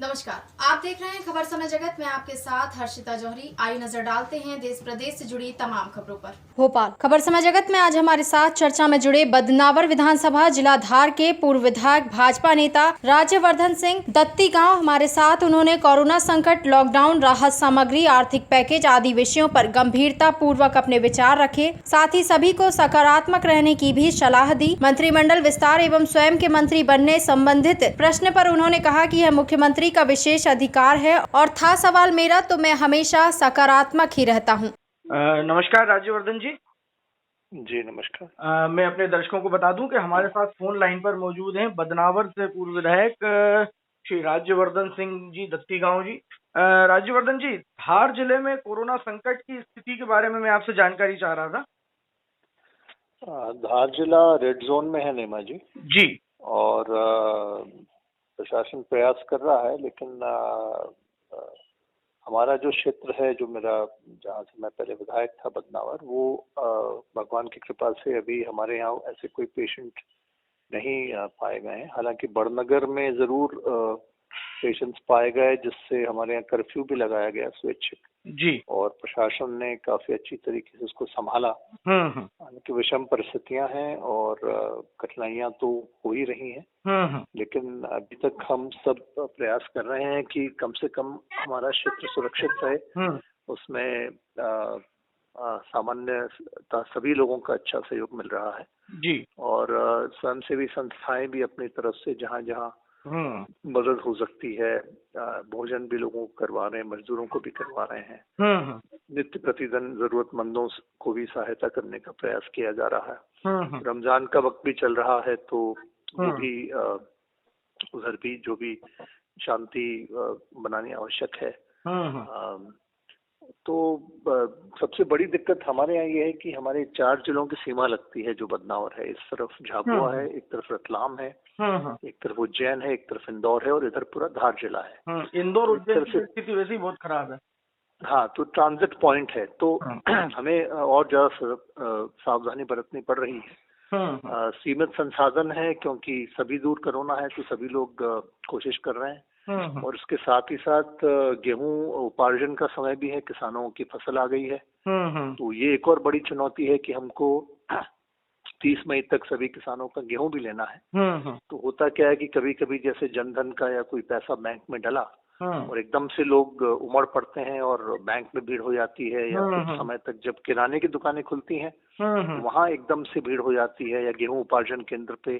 नमस्कार, आप देख रहे हैं खबर समय जगत में आपके साथ हर्षिता जौहरी। आइए नजर डालते हैं देश प्रदेश से जुड़ी तमाम खबरों पर। भोपाल खबर समय जगत में आज हमारे साथ चर्चा में जुड़े बदनावर विधानसभा जिला धार के पूर्व विधायक भाजपा नेता राज्यवर्धन सिंह दत्ती गांव हमारे साथ। उन्होंने कोरोना संकट, लॉकडाउन, राहत सामग्री, आर्थिक पैकेज आदि विषयों पर गंभीरता पूर्वक अपने विचार रखे। साथ ही सभी को सकारात्मक रहने की भी सलाह दी। मंत्रिमंडल विस्तार एवं स्वयं के मंत्री बनने संबंधित प्रश्न पर उन्होंने कहा कि यह मुख्यमंत्री का विशेष अधिकार है और था सवाल मेरा तो मैं हमेशा सकारात्मक ही रहता हूं। नमस्कार राज्यवर्धन जी। जी नमस्कार। मैं अपने दर्शकों को बता दूं कि हमारे साथ फोन लाइन पर मौजूद हैं बदनावर से पूर्व विधायक श्री राज्यवर्धन सिंह जी दत्ती गांव जी। राज्यवर्धन जी, धार जिले में कोरोना संकट की स्थिति के बारे में मैं आपसे जानकारी चाह रहा था। धार जिला रेड जोन में है नेमा जी। जी। और प्रशासन प्रयास कर रहा है, लेकिन हमारा जो क्षेत्र है, जो मेरा जहाँ से मैं पहले विधायक था बदनावर, वो भगवान की कृपा से अभी हमारे यहाँ ऐसे कोई पेशेंट नहीं पाए गए हैं। हालांकि बड़नगर में जरूर पेशेंट्स पाए गए, जिससे हमारे यहाँ कर्फ्यू भी लगाया गया स्वैच्छिक जी। और प्रशासन ने काफी अच्छी तरीके से उसको संभाला। हालांकि विषम परिस्थितियां हैं और कठिनाइयां तो हो ही रही हैं, लेकिन अभी तक हम सब प्रयास कर रहे हैं कि कम से कम हमारा क्षेत्र सुरक्षित रहे। उसमें सामान्य सभी लोगों का अच्छा सहयोग मिल रहा है जी। और स्वयंसेवी संस्थाएं भी अपनी तरफ से जहां जहां मदद हो सकती है, भोजन भी लोगों को करवा रहे हैं, मजदूरों को भी करवा रहे हैं। नित्य प्रतिदिन जरूरतमंदों को भी सहायता करने का प्रयास किया जा रहा है। रमजान का वक्त भी चल रहा है, तो वो भी उधर भी जो भी शांति बनानी आवश्यक है। तो सबसे बड़ी दिक्कत हमारे यहाँ ये है कि हमारे 4 जिलों की सीमा लगती है, जो बदनावर है। इस तरफ झाबुआ है, एक तरफ रतलाम है, एक तरफ उज्जैन है, एक तरफ इंदौर है और इधर पूरा धार जिला है। इंदौर उज्जैन की स्थिति वैसे ही बहुत खराब है। हाँ, तो ट्रांजिट पॉइंट है, तो हमें और ज्यादा सावधानी बरतनी पड़ रही है। सीमित संसाधन है, क्योंकि सभी दूर कोरोना है, तो सभी लोग कोशिश कर रहे हैं। और इसके साथ ही साथ गेहूं उपार्जन का समय भी है, किसानों की फसल आ गई है। तो ये एक और बड़ी चुनौती है कि हमको 30 मई तक सभी किसानों का गेहूं भी लेना है। तो होता क्या है कि कभी कभी जैसे जनधन का या कोई पैसा बैंक में डला और एकदम से लोग उमड़ पड़ते हैं और बैंक में भीड़ हो जाती है, या कुछ समय तक जब किराने की दुकानें खुलती हैं वहां एकदम से भीड़ हो जाती है, या गेहूं उपार्जन केंद्र पे,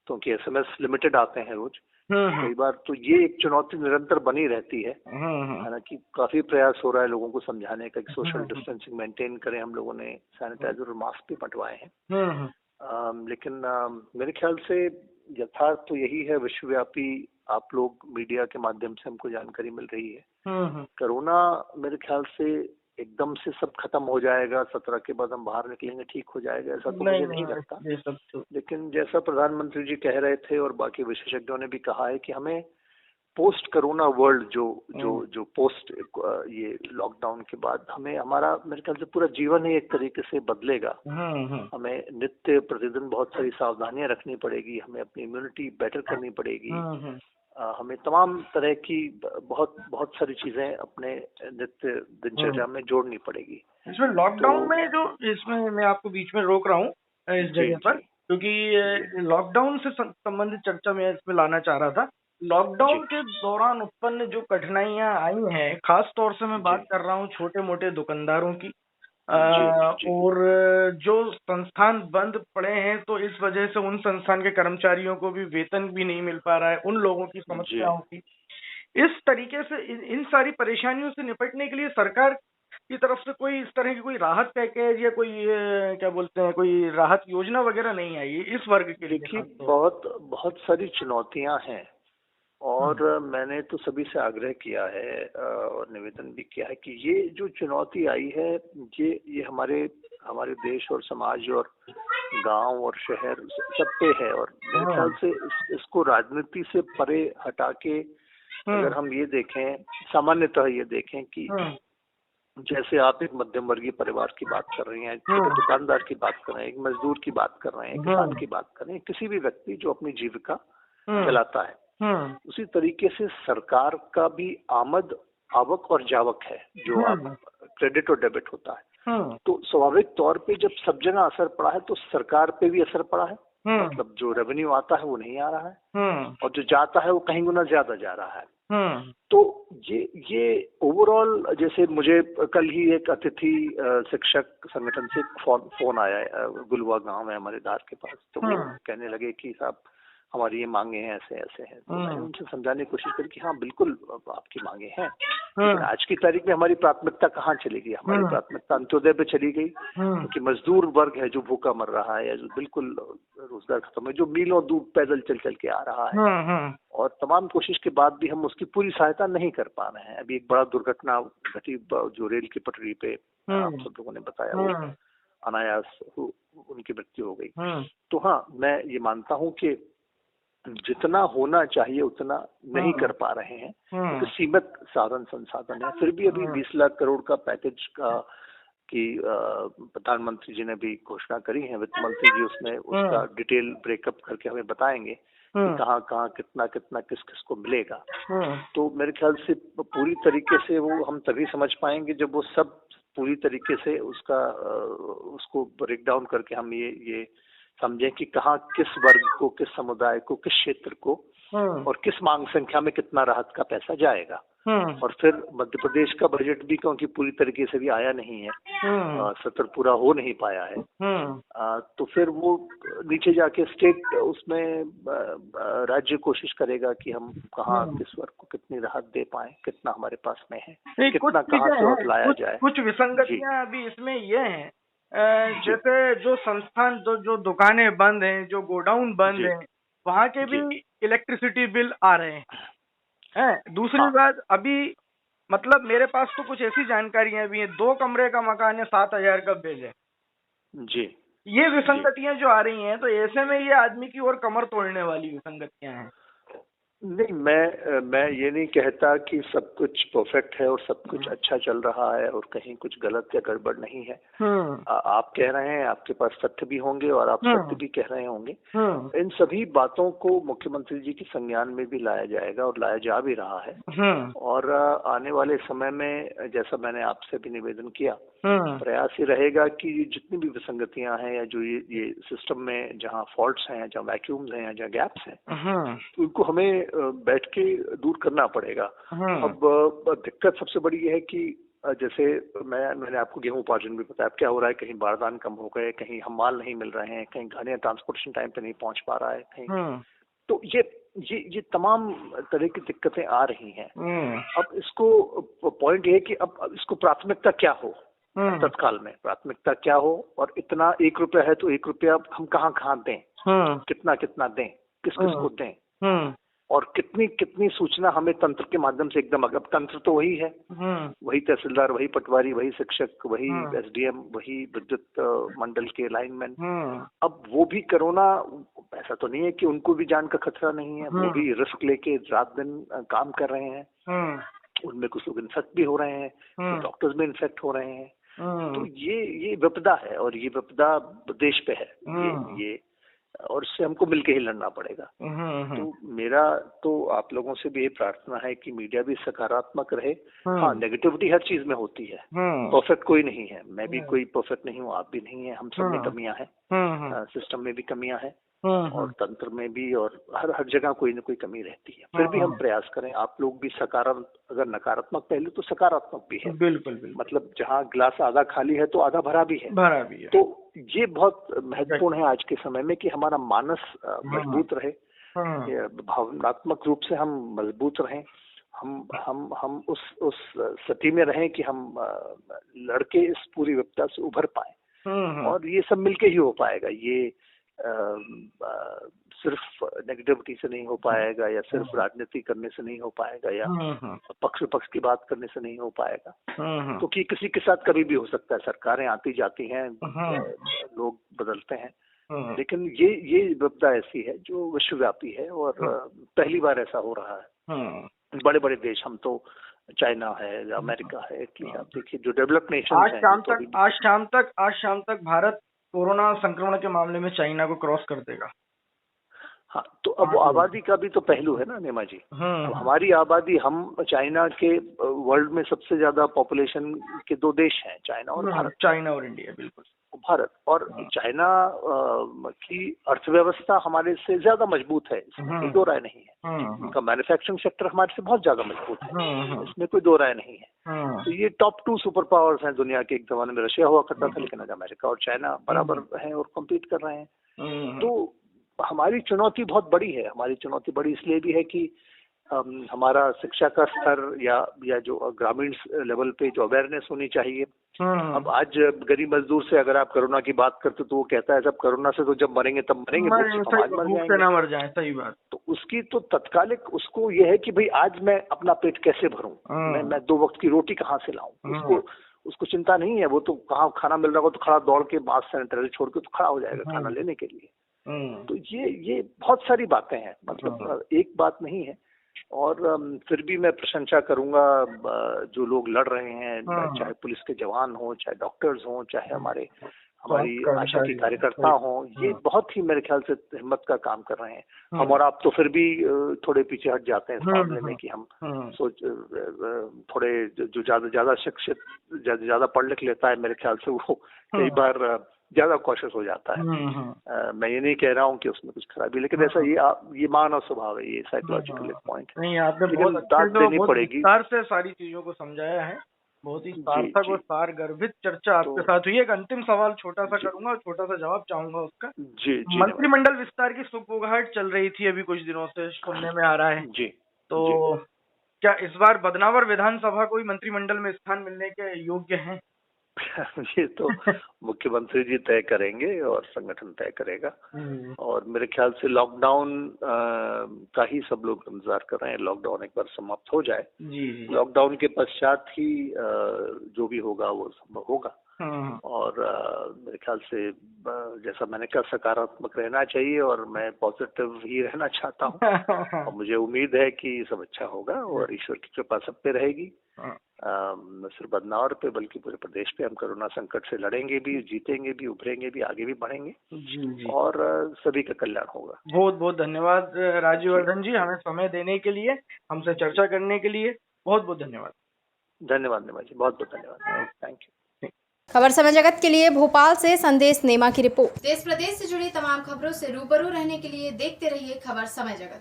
क्योंकि एसएमएस लिमिटेड आते हैं रोज कई बार। तो ये एक चुनौती निरंतर बनी रहती है। हालांकि काफी प्रयास हो रहा है लोगों को समझाने का कि सोशल डिस्टेंसिंग मेंटेन करें। हम लोगों ने सैनिटाइजर और मास्क भी बंटवाए हैं। लेकिन मेरे ख्याल से यथार्थ तो यही है, विश्वव्यापी आप लोग मीडिया के माध्यम से हमको जानकारी मिल रही है। कोरोना मेरे ख्याल से एकदम से सब खत्म हो जाएगा, 17 के बाद हम बाहर निकलेंगे ठीक हो जाएगा, ऐसा तो मुझे नहीं लगता। लेकिन जैसा प्रधानमंत्री जी कह रहे थे और बाकी विशेषज्ञों ने भी कहा है कि हमें पोस्ट कोरोना वर्ल्ड, जो पोस्ट ये लॉकडाउन के बाद हमें हमारा मेरे ख्याल से पूरा जीवन ही एक तरीके से बदलेगा। हमें नित्य प्रतिदिन बहुत सारी सावधानियां रखनी पड़ेगी, हमें अपनी इम्यूनिटी बेटर करनी पड़ेगी, हमें तमाम तरह की बहुत सारी चीजें अपने नित्य दिनचर्या में जोड़नी पड़ेगी। इसमें लॉकडाउन में जो इसमें मैं आपको बीच में रोक रहा हूँ इस जगह पर, क्योंकि लॉकडाउन से संबंधित चर्चा मैं इसमें लाना चाह रहा था। लॉकडाउन के दौरान उत्पन्न जो कठिनाइयां आई हैं, खास तौर से मैं बात कर रहा हूँ छोटे मोटे दुकानदारों की, और जो संस्थान बंद पड़े हैं, तो इस वजह से उन संस्थान के कर्मचारियों को भी वेतन भी नहीं मिल पा रहा है, उन लोगों की समस्याओं की। इस तरीके से इन सारी परेशानियों से निपटने के लिए सरकार की तरफ से कोई इस तरह की कोई राहत पैकेज या कोई क्या बोलते हैं, कोई राहत योजना वगैरह नहीं आई इस वर्ग के लिए? देखिए, बहुत सारी चुनौतियां हैं और मैंने तो सभी से आग्रह किया है और निवेदन भी किया है कि ये जो चुनौती आई है, ये हमारे देश और समाज और गांव और शहर सब पे है। और मेरे ख्याल से इसको राजनीति से परे हटा के अगर हम ये देखें, सामान्यतः ये देखें कि जैसे आप एक मध्यम वर्गीय परिवार की बात कर रही हैं, छोटे दुकानदार की बात कर रहे हैं, एक मजदूर की बात कर रहे हैं, किसान की बात कर रहे हैं, किसी भी व्यक्ति जो अपनी जीविका चलाता है, उसी तरीके से सरकार का भी आमद आवक और जावक है, जो आप क्रेडिट और डेबिट होता है। तो स्वाभाविक तौर पे जब सब जगह असर पड़ा है तो सरकार पे भी असर पड़ा है। मतलब जो रेवेन्यू आता है वो नहीं आ रहा है और जो जाता है वो कहीं गुना ज्यादा जा रहा है। तो ये ओवरऑल, जैसे मुझे कल ही एक अतिथि शिक्षक संगठन से फोन आया, गुलवा गांव है हमारे धार के पास। तो वो कहने लगे कि साहब हमारी ये मांगे हैं, ऐसे ऐसे हैं। तो मैंने उनसे समझाने की कोशिश करी कि हाँ बिल्कुल आपकी मांगे हैं, लेकिन आज की तारीख में हमारी प्राथमिकता कहाँ चली गई? हमारी प्राथमिकता अंत्योदय पे चली गई, क्योंकि मजदूर वर्ग है जो भूखा मर रहा है, या जो बिल्कुल रोजगार खत्म है, जो मीलों दूर पैदल चल चल के आ रहा है, और तमाम कोशिश के बाद भी हम उसकी पूरी सहायता नहीं कर पा रहे हैं। अभी एक बड़ा दुर्घटना घटी जो रेल की पटरी पे आप सब लोगों ने बताया, अनायास उनकी मृत्यु हो गई। तो हाँ, मैं ये मानता हूँ कि जितना होना चाहिए उतना नहीं कर पा रहे हैं, क्योंकि सीमित साधन संसाधन है। फिर भी अभी 20 लाख करोड़ का पैकेज का की प्रधानमंत्री जी ने भी घोषणा करी है, वित्त मंत्री जी उसमें उसका डिटेल ब्रेकअप करके हमें बताएंगे कि कहाँ कहाँ कितना कितना किस किस को मिलेगा। तो मेरे ख्याल से पूरी तरीके से वो हम तभी समझ पाएंगे जब वो सब पूरी तरीके से उसको ब्रेक डाउन करके हम ये समझें कि कहाँ किस वर्ग को, किस समुदाय को, किस क्षेत्र को और किस मांग संख्या में कितना राहत का पैसा जाएगा। और फिर मध्य प्रदेश का बजट भी क्योंकि पूरी तरीके से भी आया नहीं है, सत्र पूरा हो नहीं पाया है, तो फिर वो नीचे जाके स्टेट उसमें राज्य कोशिश करेगा कि हम कहाँ किस वर्ग को कितनी राहत दे पाए, कितना हमारे पास में है, कितना कहाँ से और लाया जाए। कुछ विसंगतियां अभी इसमें ये हैं, जैसे जो संस्थान जो दुकानें बंद हैं, जो गोडाउन बंद हैं, वहाँ के भी इलेक्ट्रिसिटी बिल आ रहे हैं। दूसरी बात, अभी मतलब मेरे पास तो कुछ ऐसी जानकारियां भी हैं, 2 कमरे का मकान है, 7,000 का बिल है जी। ये विसंगतियां जो आ रही हैं, तो ऐसे में ये आदमी की और कमर तोड़ने वाली विसंगतियां हैं। नहीं, मैं ये नहीं कहता कि सब कुछ परफेक्ट है और सब कुछ अच्छा चल रहा है और कहीं कुछ गलत या गड़बड़ नहीं है। आप कह रहे हैं, आपके पास तथ्य भी होंगे और आप सत्य भी कह रहे होंगे। इन सभी बातों को मुख्यमंत्री जी के संज्ञान में भी लाया जाएगा और लाया जा भी रहा है। और आने वाले समय में, जैसा मैंने आपसे भी निवेदन किया, प्रयास ये रहेगा कि जितनी भी विसंगतियां हैं या जो ये सिस्टम में जहाँ फॉल्ट्स हैं, जहाँ वैक्यूम्स हैं, जहाँ गैप्स हैं, उनको हमें बैठ के दूर करना पड़ेगा। अब दिक्कत सबसे बड़ी है कि जैसे मैंने आपको गेहूं उपार्जन भी बताया, क्या हो रहा है, कहीं बारदान कम हो गए, कहीं हम माल नहीं मिल रहे हैं, कहीं गाड़ियां ट्रांसपोर्टेशन टाइम पे नहीं पहुंच पा रहा है कहीं। तो ये तमाम तरह की दिक्कतें आ रही हैं। अब इसको पॉइंट ये है कि अब इसको प्राथमिकता क्या हो, तत्काल में प्राथमिकता क्या हो, और इतना 1 रुपया है तो 1 रुपया हम कहाँ दें, कितना कितना दें, किस किस को दें, और कितनी कितनी सूचना हमें तंत्र के माध्यम से एकदम, अब तंत्र तो वही है, वही तहसीलदार, वही पटवारी, वही शिक्षक, वही एसडीएम, वही विद्युत मंडल के लाइनमैन। अब वो भी कोरोना, ऐसा तो नहीं है कि उनको भी जान का खतरा नहीं है, वो भी रिस्क लेके रात दिन काम कर रहे हैं। उनमें कुछ लोग इन्फेक्ट भी हो रहे हैं, कुछ डॉक्टर्स भी इन्फेक्ट हो रहे हैं। तो ये विपदा है और ये विपदा देश पे है, ये और इससे हमको मिलके ही लड़ना पड़ेगा। तो मेरा तो आप लोगों से भी ये प्रार्थना है कि मीडिया भी सकारात्मक रहे। हाँ, नेगेटिविटी हर चीज में होती है, परफेक्ट कोई नहीं है, मैं भी कोई परफेक्ट नहीं हूँ, आप भी नहीं है, हम सब में कमियां हैं, सिस्टम में भी कमियां हैं और तंत्र में भी, और हर जगह कोई ना कोई कमी रहती है। फिर भी हम प्रयास करें, आप लोग भी सकारात्मक, अगर नकारात्मक पहले तो सकारात्मक भी है। बिल्कुल। मतलब जहाँ ग्लास आधा खाली है तो आधा भरा भी है। तो ये बहुत महत्वपूर्ण है आज के समय में कि हमारा मानस मजबूत रहे, भावनात्मक रूप से हम मजबूत रहें, हम उस स्थिति में रहें कि हम लड़के इस पूरी विपदा से उभर पाए। और ये सब मिलके ही हो पाएगा। ये सिर्फ नेगेटिविटी से नहीं हो पाएगा, या सिर्फ राजनीति करने से नहीं हो पाएगा, या पक्ष विपक्ष की बात करने से नहीं हो पाएगा, क्योंकि किसी के साथ कभी भी हो सकता है। सरकारें आती जाती हैं, लोग बदलते हैं, लेकिन ये विपदा ऐसी है जो विश्वव्यापी है और पहली बार ऐसा हो रहा है। बड़े बड़े देश, हम तो चाइना है, अमेरिका है, इटली, आप देखिए जो डेवलप्ड नेशन हैं। आज शाम तक भारत कोरोना संक्रमण के मामले में चाइना को क्रॉस कर देगा। हाँ, तो अब वो आबादी का भी तो पहलू है ना नेमा जी। अब हमारी आबादी, हम चाइना के वर्ल्ड में सबसे ज्यादा पॉपुलेशन के दो देश हैं, चाइना और भारत। चाइना और इंडिया, बिल्कुल। भारत और चाइना की अर्थव्यवस्था हमारे से ज्यादा मजबूत है, इसमें कोई दो राय नहीं है। उनका मैन्युफैक्चरिंग सेक्टर हमारे से बहुत ज्यादा मजबूत है, इसमें कोई दो राय नहीं है। तो ये टॉप 2 सुपर पावर्स हैं दुनिया के। एक जमाने में रशिया हुआ करता था, लेकिन आज अमेरिका और चाइना बराबर हैं और कम्पीट कर रहे हैं। तो हमारी चुनौती बहुत बड़ी है। हमारी चुनौती बड़ी इसलिए भी है कि हमारा शिक्षा का स्तर या जो ग्रामीण लेवल पे जो अवेयरनेस होनी चाहिए। अब आज गरीब मजदूर से अगर आप कोरोना की बात करते तो वो कहता है जब कोरोना से तो जब मरेंगे तब मरेंगे, मर जाए। सही बात। तो उसकी तो तत्कालिक उसको ये है कि भाई आज मैं अपना पेट कैसे भरूं, मैं 2 वक्त की रोटी कहाँ से लाऊं। उसको चिंता नहीं है। वो तो कहाँ खाना मिल रहा हो तो खड़ा दौड़ के मास्क सैनिटाइजर छोड़ के तो खड़ा हो जाएगा खाना लेने के लिए। तो ये बहुत सारी बातें हैं, मतलब एक बात नहीं है। और फिर भी मैं प्रशंसा करूंगा जो लोग लड़ रहे हैं, चाहे पुलिस के जवान हो, चाहे डॉक्टर्स हो, चाहे हमारी आशा की कार्यकर्ता हो, ये बहुत ही मेरे ख्याल से हिम्मत का काम कर रहे हैं। हम और आप तो फिर भी थोड़े पीछे हट जाते हैं इस मामले में कि हम थोड़े जो ज्यादा शिक्षित ज्यादा पढ़ लिख लेता है, मेरे ख्याल से वो कई बार ज्यादा कॉशियस हो जाता है। मैं ये नहीं कह रहा हूँ कि उसमें कुछ खराबी, लेकिन ऐसा ये मानव स्वभाव है, ये साइकोलॉजिकल एक पॉइंट है। नहीं, आपने बहुत विस्तार से सारी चीजों को समझाया है। बहुत ही सार्थक और सार गर्भित चर्चा आपके साथ हुई। एक अंतिम सवाल छोटा सा करूंगा और छोटा सा जवाब चाहूंगा उसका। जी। मंत्रिमंडल विस्तार की सुगबुगाहट चल रही थी अभी कुछ दिनों से, सुनने में आ रहा है। जी। तो क्या इस बार बदनावर विधानसभा को मंत्रिमंडल में स्थान मिलने के योग्य है? ये तो मुख्यमंत्री जी तय करेंगे और संगठन तय करेगा। और मेरे ख्याल से लॉकडाउन का ही सब लोग इंतजार कर रहे हैं। लॉकडाउन एक बार समाप्त हो जाए, लॉकडाउन के पश्चात ही जो भी होगा वो संभव होगा। और मेरे ख्याल से जैसा मैंने कहा, सकारात्मक रहना चाहिए और मैं पॉजिटिव ही रहना चाहता हूँ। और मुझे उम्मीद है कि सब अच्छा होगा और ईश्वर की कृपा सब पे रहेगी। न सिर्फ बदनावर पे बल्कि पूरे प्रदेश पे हम कोरोना संकट से लड़ेंगे भी, जीतेंगे भी, उभरेंगे भी, आगे भी बढ़ेंगे और सभी का कल्याण होगा। बहुत बहुत धन्यवाद राज्यवर्धन जी, हमें समय देने के लिए, हमसे चर्चा करने के लिए बहुत बहुत धन्यवाद। धन्यवाद नेमा जी, बहुत बहुत धन्यवाद। Thank you. खबर समय जगत के लिए भोपाल से संदेश नेमा की रिपोर्ट। देश प्रदेश से जुड़ी तमाम खबरों से रूबरू रहने के लिए देखते रहिए खबर समय जगत।